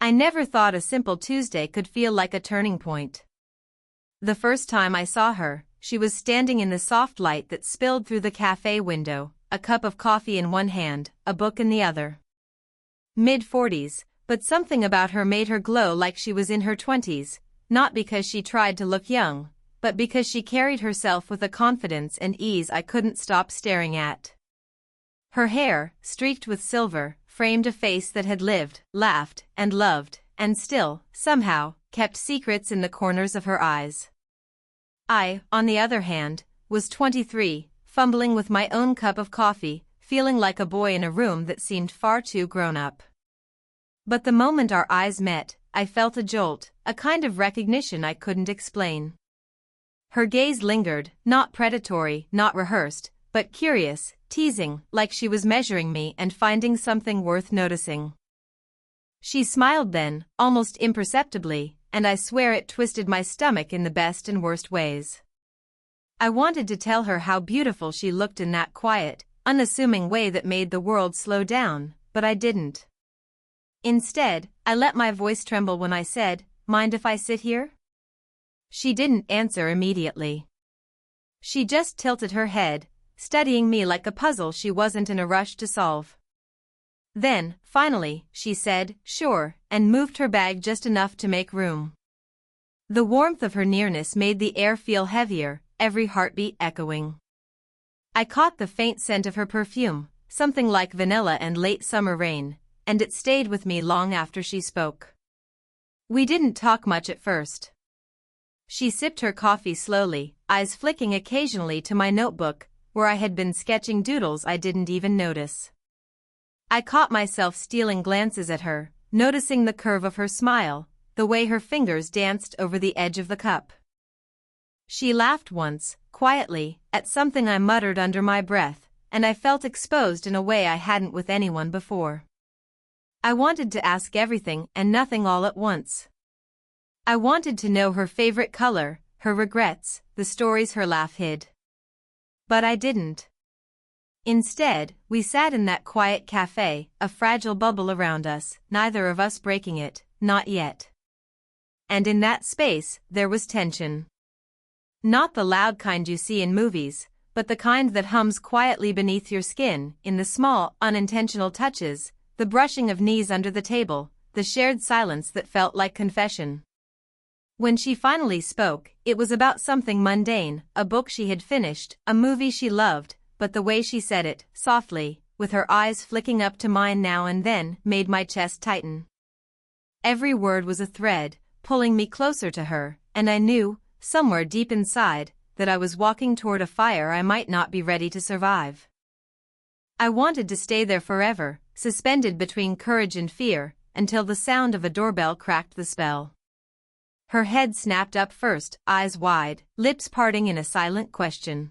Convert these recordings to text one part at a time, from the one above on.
I never thought a simple Tuesday could feel like a turning point. The first time I saw her, she was standing in the soft light that spilled through the cafe window, a cup of coffee in one hand, a book in the other. Mid-40s, but something about her made her glow like she was in her 20s, not because she tried to look young, but because she carried herself with a confidence and ease I couldn't stop staring at. Her hair, streaked with silver, framed a face that had lived, laughed, and loved, and still, somehow, kept secrets in the corners of her eyes. I, on the other hand, was 23, fumbling with my own cup of coffee, feeling like a boy in a room that seemed far too grown up. But the moment our eyes met, I felt a jolt, a kind of recognition I couldn't explain. Her gaze lingered, not predatory, not rehearsed, but curious, teasing, like she was measuring me and finding something worth noticing. She smiled then, almost imperceptibly, and I swear it twisted my stomach in the best and worst ways. I wanted to tell her how beautiful she looked in that quiet, unassuming way that made the world slow down, but I didn't. Instead, I let my voice tremble when I said, "Mind if I sit here?" She didn't answer immediately. She just tilted her head, studying me like a puzzle she wasn't in a rush to solve. Then, finally, she said, "Sure," and moved her bag just enough to make room. The warmth of her nearness made the air feel heavier, every heartbeat echoing. I caught the faint scent of her perfume, something like vanilla and late summer rain, and it stayed with me long after she spoke. We didn't talk much at first. She sipped her coffee slowly, eyes flicking occasionally to my notebook, where I had been sketching doodles I didn't even notice. I caught myself stealing glances at her, noticing the curve of her smile, the way her fingers danced over the edge of the cup. She laughed once, quietly, at something I muttered under my breath, and I felt exposed in a way I hadn't with anyone before. I wanted to ask everything and nothing all at once. I wanted to know her favorite color, her regrets, the stories her laugh hid. But I didn't. Instead, we sat in that quiet cafe, a fragile bubble around us, neither of us breaking it, not yet. And in that space, there was tension. Not the loud kind you see in movies, but the kind that hums quietly beneath your skin, in the small, unintentional touches, the brushing of knees under the table, the shared silence that felt like confession. When she finally spoke, it was about something mundane, a book she had finished, a movie she loved, but the way she said it, softly, with her eyes flicking up to mine now and then, made my chest tighten. Every word was a thread, pulling me closer to her, and I knew, somewhere deep inside, that I was walking toward a fire I might not be ready to survive. I wanted to stay there forever, suspended between courage and fear, until the sound of a doorbell cracked the spell. Her head snapped up first, eyes wide, lips parting in a silent question.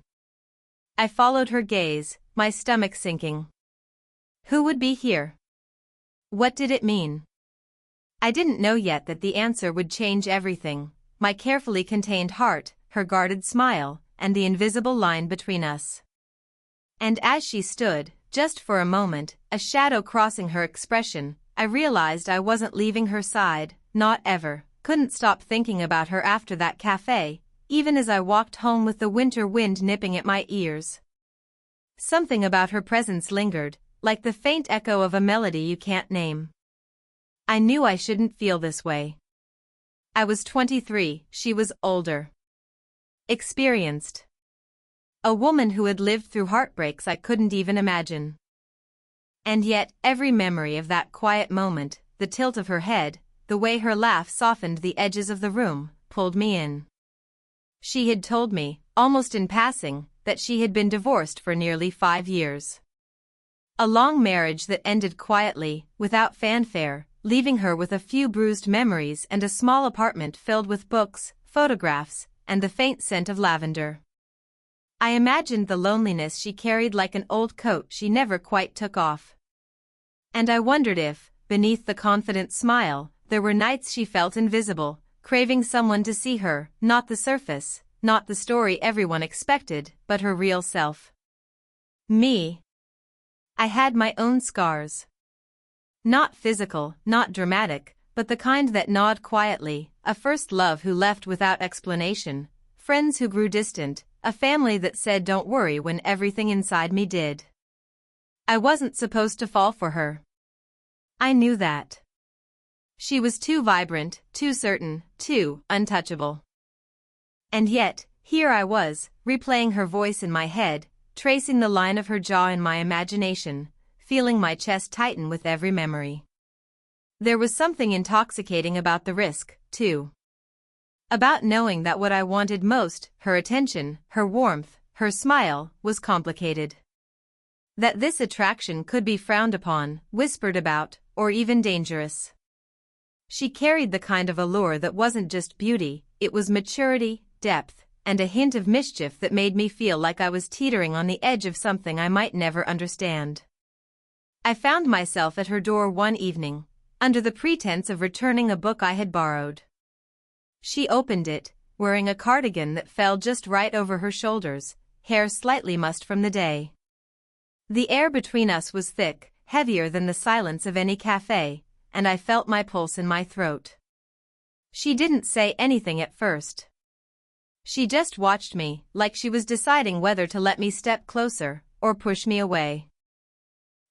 I followed her gaze, my stomach sinking. Who would be here? What did it mean? I didn't know yet that the answer would change everything, my carefully contained heart, her guarded smile, and the invisible line between us. And as she stood, just for a moment, a shadow crossing her expression, I realized I wasn't leaving her side, not ever. Couldn't stop thinking about her after that cafe, even as I walked home with the winter wind nipping at my ears. Something about her presence lingered, like the faint echo of a melody you can't name. I knew I shouldn't feel this way. I was 23, she was older. Experienced. A woman who had lived through heartbreaks I couldn't even imagine. And yet, every memory of that quiet moment, the tilt of her head, the way her laugh softened the edges of the room, pulled me in. She had told me, almost in passing, that she had been divorced for nearly 5 years. A long marriage that ended quietly, without fanfare, leaving her with a few bruised memories and a small apartment filled with books, photographs, and the faint scent of lavender. I imagined the loneliness she carried like an old coat she never quite took off. And I wondered if, beneath the confident smile, there were nights she felt invisible, craving someone to see her, not the surface, not the story everyone expected, but her real self. Me. I had my own scars. Not physical, not dramatic, but the kind that gnawed quietly, a first love who left without explanation, friends who grew distant, a family that said don't worry when everything inside me did. I wasn't supposed to fall for her. I knew that. She was too vibrant, too certain, too untouchable. And yet, here I was, replaying her voice in my head, tracing the line of her jaw in my imagination, feeling my chest tighten with every memory. There was something intoxicating about the risk, too. About knowing that what I wanted most, her attention, her warmth, her smile, was complicated. That this attraction could be frowned upon, whispered about, or even dangerous. She carried the kind of allure that wasn't just beauty, it was maturity, depth, and a hint of mischief that made me feel like I was teetering on the edge of something I might never understand. I found myself at her door one evening, under the pretense of returning a book I had borrowed. She opened it, wearing a cardigan that fell just right over her shoulders, hair slightly mussed from the day. The air between us was thick, heavier than the silence of any cafe, and I felt my pulse in my throat. She didn't say anything at first. She just watched me, like she was deciding whether to let me step closer, or push me away.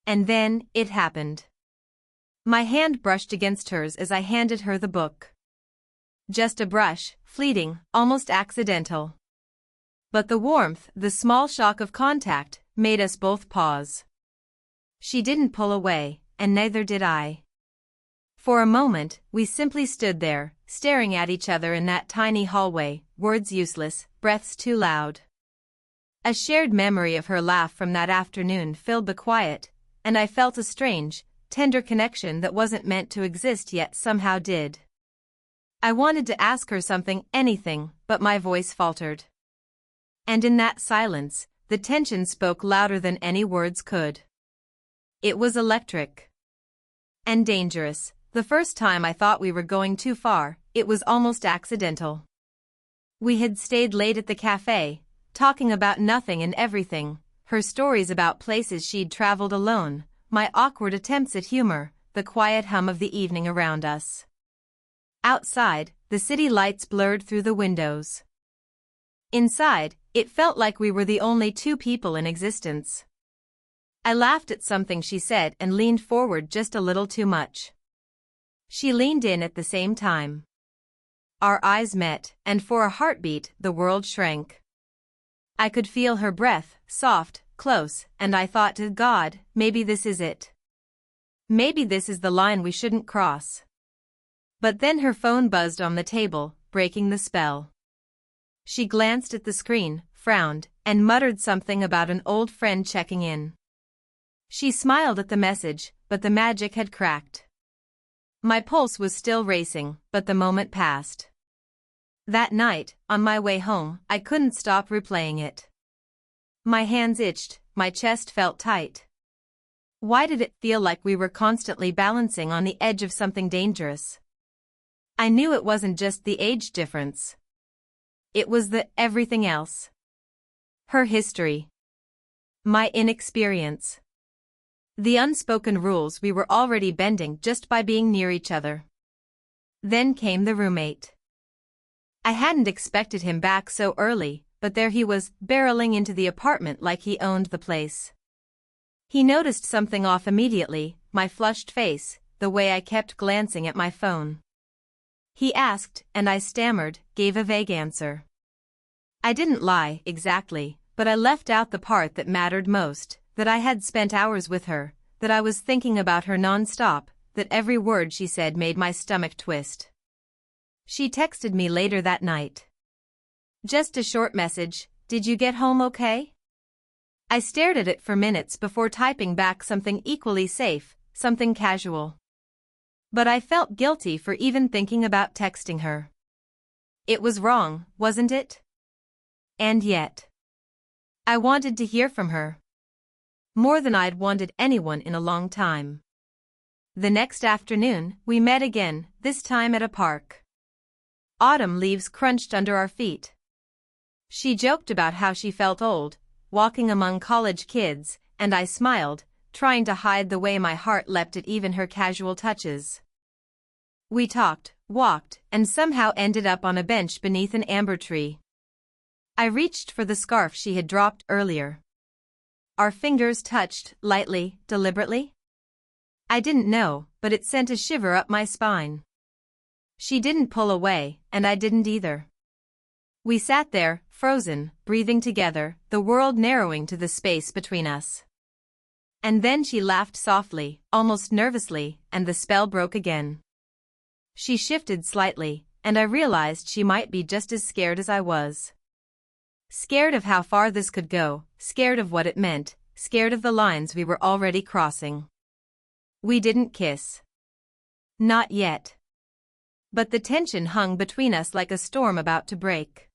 And then, it happened. My hand brushed against hers as I handed her the book. Just a brush, fleeting, almost accidental. But the warmth, the small shock of contact, made us both pause. She didn't pull away, and neither did I. For a moment, we simply stood there, staring at each other in that tiny hallway, words useless, breaths too loud. A shared memory of her laugh from that afternoon filled the quiet, and I felt a strange, tender connection that wasn't meant to exist yet somehow did. I wanted to ask her something, anything, but my voice faltered. And in that silence, the tension spoke louder than any words could. It was electric. And dangerous. The first time I thought we were going too far, it was almost accidental. We had stayed late at the cafe, talking about nothing and everything, her stories about places she'd traveled alone, my awkward attempts at humor, the quiet hum of the evening around us. Outside, the city lights blurred through the windows. Inside, it felt like we were the only two people in existence. I laughed at something she said and leaned forward just a little too much. She leaned in at the same time. Our eyes met, and for a heartbeat, the world shrank. I could feel her breath, soft, close, and I thought to God, maybe this is it. Maybe this is the line we shouldn't cross. But then her phone buzzed on the table, breaking the spell. She glanced at the screen, frowned, and muttered something about an old friend checking in. She smiled at the message, but the magic had cracked. My pulse was still racing, but the moment passed. That night, on my way home, I couldn't stop replaying it. My hands itched, my chest felt tight. Why did it feel like we were constantly balancing on the edge of something dangerous? I knew it wasn't just the age difference. It was the everything else. Her history. My inexperience. The unspoken rules we were already bending just by being near each other. Then came the roommate. I hadn't expected him back so early, but there he was, barreling into the apartment like he owned the place. He noticed something off immediately, my flushed face, the way I kept glancing at my phone. He asked, and I stammered, gave a vague answer. I didn't lie, exactly, but I left out the part that mattered most, that I had spent hours with her, that I was thinking about her non-stop, that every word she said made my stomach twist. She texted me later that night. Just a short message, "Did you get home okay?" I stared at it for minutes before typing back something equally safe, something casual. But I felt guilty for even thinking about texting her. It was wrong, wasn't it? And yet, I wanted to hear from her. More than I'd wanted anyone in a long time. The next afternoon, we met again, this time at a park. Autumn leaves crunched under our feet. She joked about how she felt old, walking among college kids, and I smiled, trying to hide the way my heart leapt at even her casual touches. We talked, walked, and somehow ended up on a bench beneath an amber tree. I reached for the scarf she had dropped earlier. Our fingers touched, lightly, deliberately. I didn't know, but it sent a shiver up my spine. She didn't pull away, and I didn't either. We sat there, frozen, breathing together, the world narrowing to the space between us. And then she laughed softly, almost nervously, and the spell broke again. She shifted slightly, and I realized she might be just as scared as I was. Scared of how far this could go, scared of what it meant, scared of the lines we were already crossing. We didn't kiss. Not yet. But the tension hung between us like a storm about to break.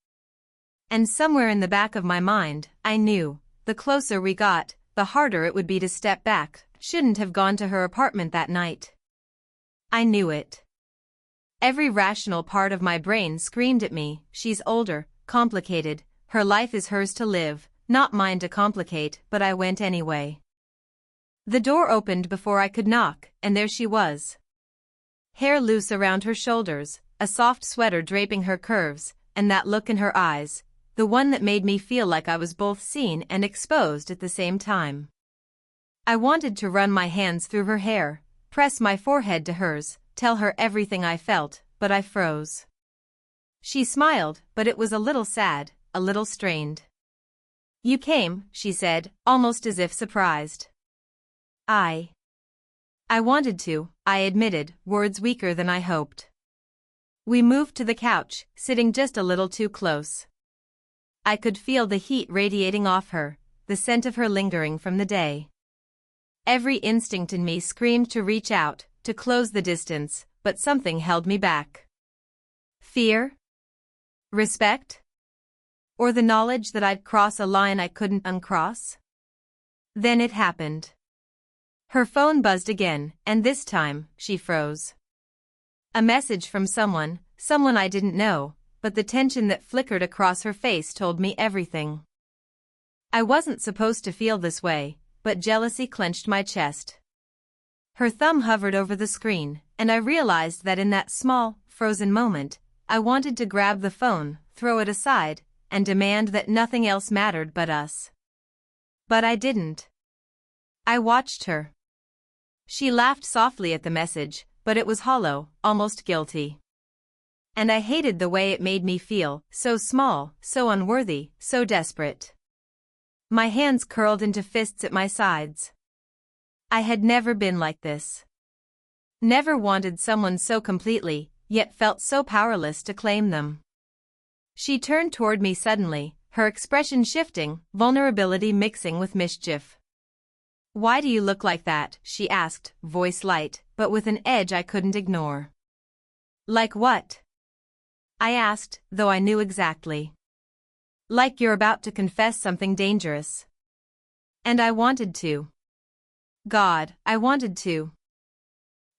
And somewhere in the back of my mind, I knew, the closer we got, the harder it would be to step back. Shouldn't have gone to her apartment that night. I knew it. Every rational part of my brain screamed at me, she's older, complicated, her life is hers to live, not mine to complicate, but I went anyway. The door opened before I could knock, and there she was. Hair loose around her shoulders, a soft sweater draping her curves, and that look in her eyes, the one that made me feel like I was both seen and exposed at the same time. I wanted to run my hands through her hair, press my forehead to hers, tell her everything I felt, but I froze. She smiled, but it was a little sad, a little strained. "You came," she said, almost as if surprised. I wanted to, I admitted, words weaker than I hoped. We moved to the couch, sitting just a little too close. I could feel the heat radiating off her, the scent of her lingering from the day. Every instinct in me screamed to reach out, to close the distance, but something held me back. Fear? Respect? Or the knowledge that I'd cross a line I couldn't uncross? Then it happened. Her phone buzzed again, and this time, she froze. A message from someone I didn't know, but the tension that flickered across her face told me everything. I wasn't supposed to feel this way, but jealousy clenched my chest. Her thumb hovered over the screen, and I realized that in that small, frozen moment, I wanted to grab the phone, throw it aside, and demand that nothing else mattered but us. But I didn't. I watched her. She laughed softly at the message, but it was hollow, almost guilty. And I hated the way it made me feel, so small, so unworthy, so desperate. My hands curled into fists at my sides. I had never been like this. Never wanted someone so completely, yet felt so powerless to claim them. She turned toward me suddenly, her expression shifting, vulnerability mixing with mischief. "Why do you look like that?" she asked, voice light, but with an edge I couldn't ignore. "Like what?" I asked, though I knew exactly. "Like you're about to confess something dangerous." And I wanted to. God, I wanted to.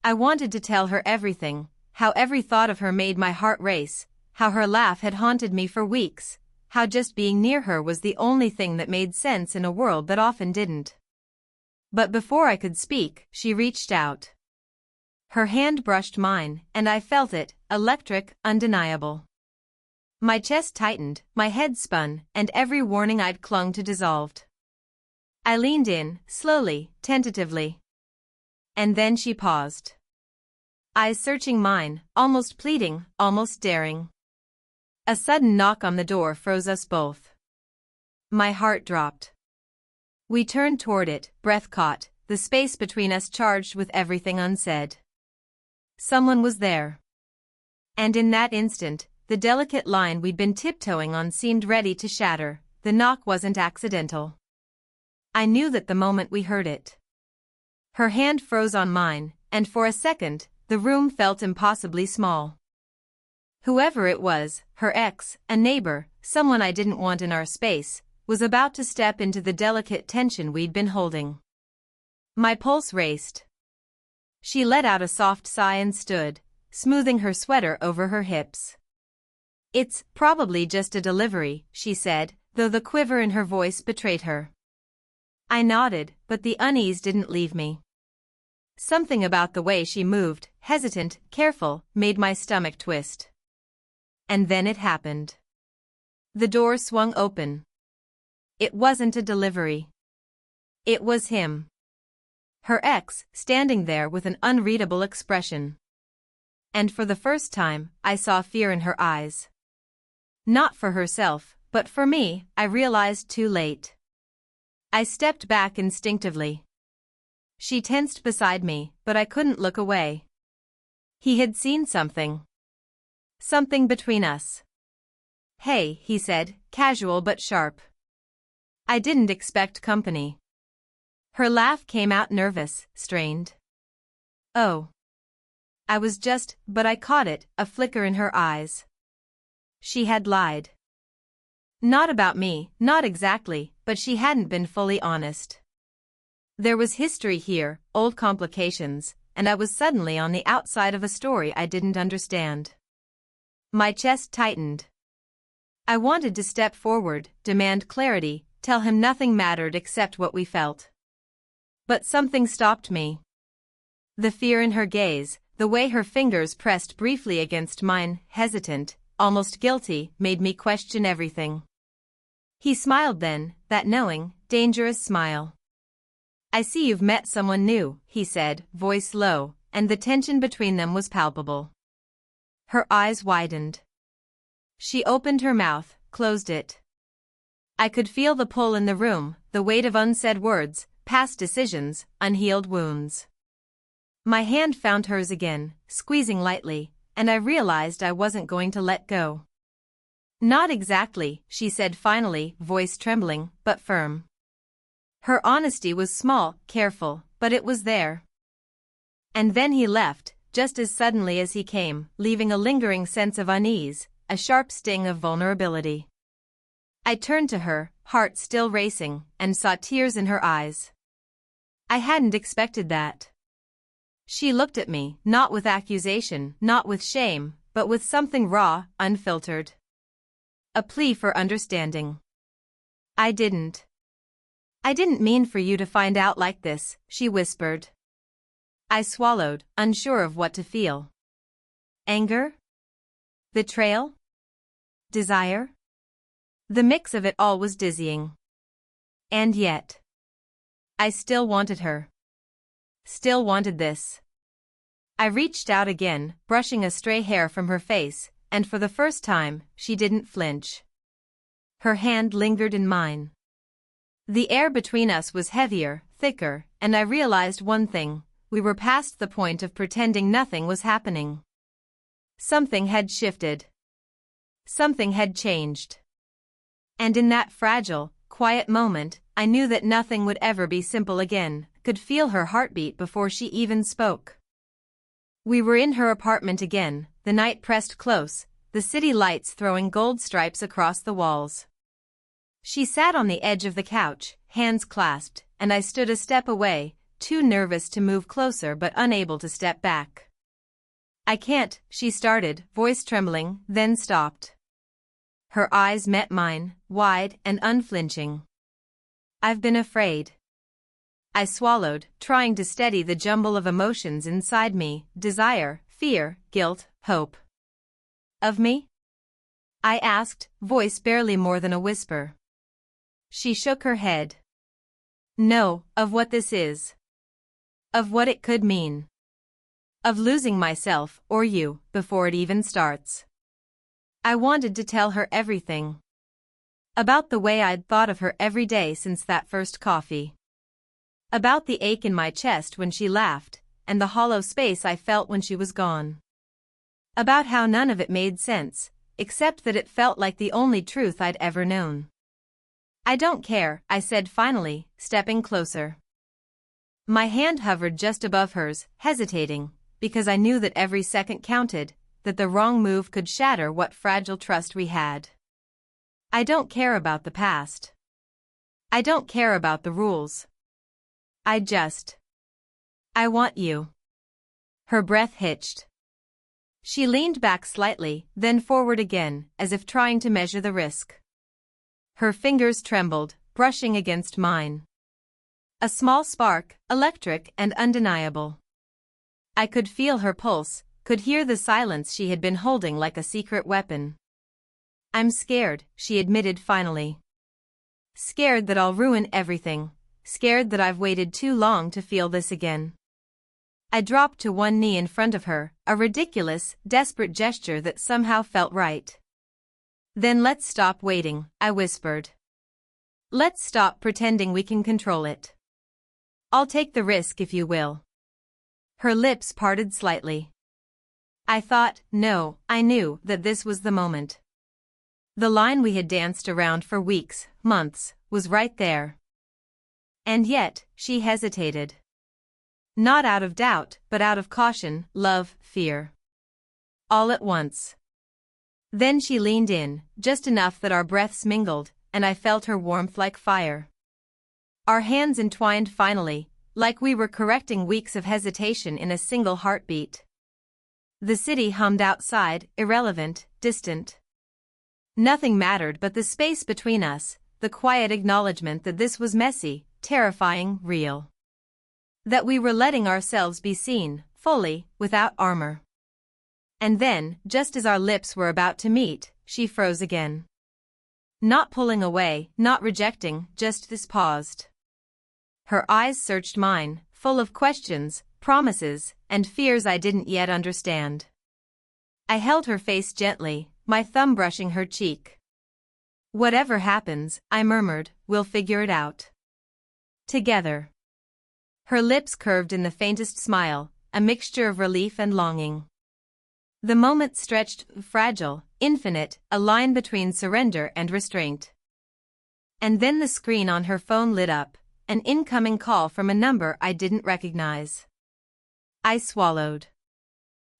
I wanted to tell her everything, how every thought of her made my heart race, how her laugh had haunted me for weeks, how just being near her was the only thing that made sense in a world that often didn't. But before I could speak, she reached out. Her hand brushed mine, and I felt it, electric, undeniable. My chest tightened, my head spun, and every warning I'd clung to dissolved. I leaned in, slowly, tentatively. And then she paused. Eyes searching mine, almost pleading, almost daring. A sudden knock on the door froze us both. My heart dropped. We turned toward it, breath caught, the space between us charged with everything unsaid. Someone was there. And in that instant, the delicate line we'd been tiptoeing on seemed ready to shatter. The knock wasn't accidental. I knew that the moment we heard it. Her hand froze on mine, and for a second, the room felt impossibly small. Whoever it was, her ex, a neighbor, someone I didn't want in our space, was about to step into the delicate tension we'd been holding. My pulse raced. She let out a soft sigh and stood, smoothing her sweater over her hips. "It's probably just a delivery," she said, though the quiver in her voice betrayed her. I nodded, but the unease didn't leave me. Something about the way she moved, hesitant, careful, made my stomach twist. And then it happened. The door swung open. It wasn't a delivery. It was him. Her ex, standing there with an unreadable expression. And for the first time, I saw fear in her eyes. Not for herself, but for me, I realized too late. I stepped back instinctively. She tensed beside me, but I couldn't look away. He had seen something. Something between us. "Hey," he said, casual but sharp. I didn't expect company. Her laugh came out nervous, strained. "Oh." But I caught it, a flicker in her eyes. She had lied. Not about me, not exactly, but she hadn't been fully honest. There was history here, old complications, and I was suddenly on the outside of a story I didn't understand. My chest tightened. I wanted to step forward, demand clarity, tell him nothing mattered except what we felt. But something stopped me. The fear in her gaze, the way her fingers pressed briefly against mine, hesitant, almost guilty, made me question everything. He smiled then, that knowing, dangerous smile. "I see you've met someone new," he said, voice low, and the tension between them was palpable. Her eyes widened. She opened her mouth, closed it. I could feel the pull in the room, the weight of unsaid words, past decisions, unhealed wounds. My hand found hers again, squeezing lightly, and I realized I wasn't going to let go. "Not exactly," she said finally, voice trembling, but firm. Her honesty was small, careful, but it was there. And then he left, just as suddenly as he came, leaving a lingering sense of unease, a sharp sting of vulnerability. I turned to her, heart still racing, and saw tears in her eyes. I hadn't expected that. She looked at me, not with accusation, not with shame, but with something raw, unfiltered. A plea for understanding. I didn't mean for you to find out like this," she whispered. I swallowed, unsure of what to feel. Anger? Betrayal? Desire? The mix of it all was dizzying. And yet, I still wanted her. Still wanted this. I reached out again, brushing a stray hair from her face, and for the first time, she didn't flinch. Her hand lingered in mine. The air between us was heavier, thicker, and I realized one thing: we were past the point of pretending nothing was happening. Something had shifted. Something had changed. And in that fragile, quiet moment, I knew that nothing would ever be simple again, could feel her heartbeat before she even spoke. We were in her apartment again, the night pressed close, the city lights throwing gold stripes across the walls. She sat on the edge of the couch, hands clasped, and I stood a step away, too nervous to move closer but unable to step back. "I can't," she started, voice trembling, then stopped. Her eyes met mine, wide and unflinching. "I've been afraid." I swallowed, trying to steady the jumble of emotions inside me: desire, fear, guilt, hope. "Of me?" I asked, voice barely more than a whisper. She shook her head. "No, of what this is. Of what it could mean. Of losing myself, or you, before it even starts." I wanted to tell her everything. About the way I'd thought of her every day since that first coffee. About the ache in my chest when she laughed, and the hollow space I felt when she was gone. About how none of it made sense, except that it felt like the only truth I'd ever known. "I don't care," I said finally, stepping closer. My hand hovered just above hers, hesitating, because I knew that every second counted, that the wrong move could shatter what fragile trust we had. "I don't care about the past. I don't care about the rules. I want you." Her breath hitched. She leaned back slightly, then forward again, as if trying to measure the risk. Her fingers trembled, brushing against mine. A small spark, electric and undeniable. I could feel her pulse, could hear the silence she had been holding like a secret weapon. I'm scared, she admitted finally. Scared that I'll ruin everything, scared that I've waited too long to feel this again. I dropped to one knee in front of her, a ridiculous, desperate gesture that somehow felt right. Then let's stop waiting, I whispered. Let's stop pretending we can control it. I'll take the risk if you will. Her lips parted slightly. I thought, no, I knew that this was the moment. The line we had danced around for weeks, months, was right there. And yet, she hesitated. Not out of doubt, but out of caution, love, fear. All at once. Then she leaned in, just enough that our breaths mingled, and I felt her warmth like fire. Our hands entwined finally, like we were correcting weeks of hesitation in a single heartbeat. The city hummed outside, irrelevant, distant. Nothing mattered but the space between us, the quiet acknowledgement that this was messy, terrifying, real. That we were letting ourselves be seen, fully, without armor. And then, just as our lips were about to meet, she froze again. Not pulling away, not rejecting, just this paused. Her eyes searched mine, full of questions, promises, and fears I didn't yet understand. I held her face gently, my thumb brushing her cheek. Whatever happens, I murmured, we'll figure it out. Together. Her lips curved in the faintest smile, a mixture of relief and longing. The moment stretched, fragile, infinite, a line between surrender and restraint. And then the screen on her phone lit up, an incoming call from a number I didn't recognize. I swallowed.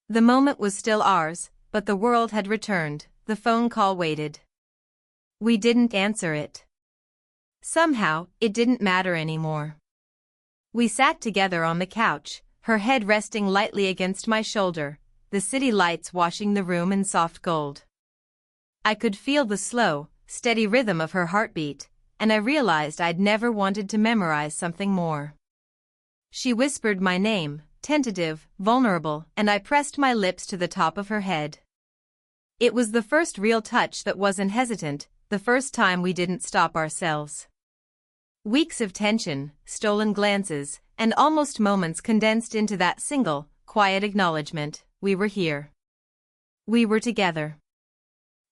The moment was still ours, but the world had returned, the phone call waited. We didn't answer it. Somehow, it didn't matter anymore. We sat together on the couch, her head resting lightly against my shoulder, the city lights washing the room in soft gold. I could feel the slow, steady rhythm of her heartbeat, and I realized I'd never wanted to memorize something more. She whispered my name, tentative, vulnerable, and I pressed my lips to the top of her head. It was the first real touch that wasn't hesitant, the first time we didn't stop ourselves. Weeks of tension, stolen glances, and almost moments condensed into that single, quiet acknowledgement, we were here. We were together.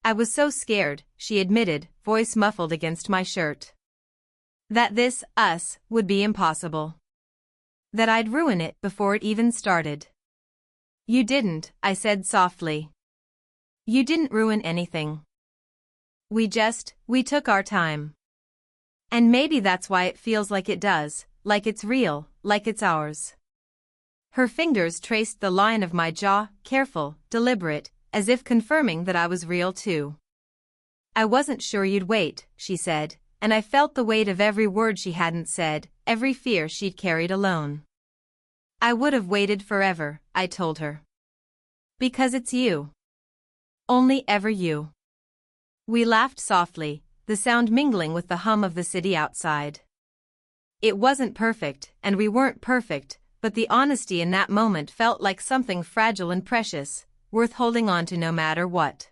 I was so scared, she admitted, voice muffled against my shirt. That this, us, would be impossible. That I'd ruin it before it even started. You didn't, I said softly. You didn't ruin anything. We took our time. And maybe that's why it feels like it does, like it's real, like it's ours. Her fingers traced the line of my jaw, careful, deliberate, as if confirming that I was real too. I wasn't sure you'd wait, she said, and I felt the weight of every word she hadn't said, every fear she'd carried alone. I would have waited forever, I told her. Because it's you. Only ever you. We laughed softly, the sound mingling with the hum of the city outside. It wasn't perfect, and we weren't perfect, but the honesty in that moment felt like something fragile and precious, worth holding on to no matter what.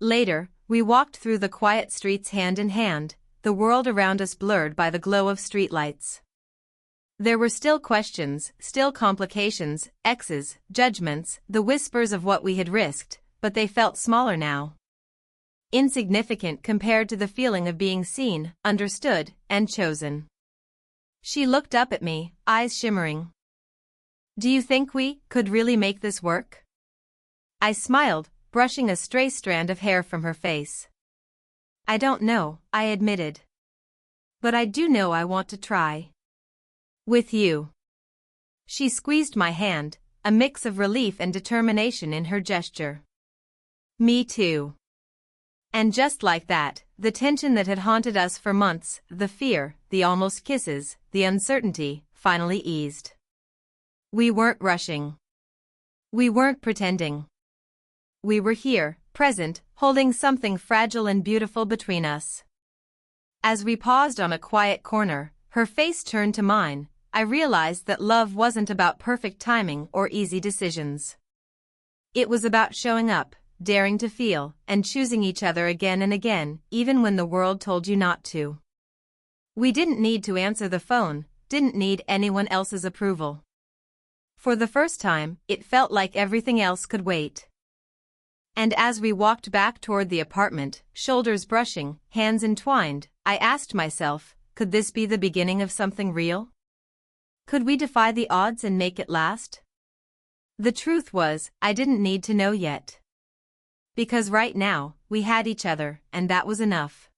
Later, we walked through the quiet streets hand in hand, the world around us blurred by the glow of streetlights. There were still questions, still complications, exes, judgments, the whispers of what we had risked, but they felt smaller now. Insignificant compared to the feeling of being seen, understood, and chosen. She looked up at me, eyes shimmering. Do you think we could really make this work? I smiled, brushing a stray strand of hair from her face. I don't know, I admitted. But I do know I want to try. With you. She squeezed my hand, a mix of relief and determination in her gesture. Me too. And just like that, the tension that had haunted us for months, the fear, the almost kisses, the uncertainty, finally eased. We weren't rushing. We weren't pretending. We were here, present, holding something fragile and beautiful between us. As we paused on a quiet corner, her face turned to mine, I realized that love wasn't about perfect timing or easy decisions. It was about showing up, daring to feel, and choosing each other again and again, even when the world told you not to. We didn't need to answer the phone, didn't need anyone else's approval. For the first time, it felt like everything else could wait. And as we walked back toward the apartment, shoulders brushing, hands entwined, I asked myself, could this be the beginning of something real? Could we defy the odds and make it last? The truth was, I didn't need to know yet. Because right now, we had each other, and that was enough.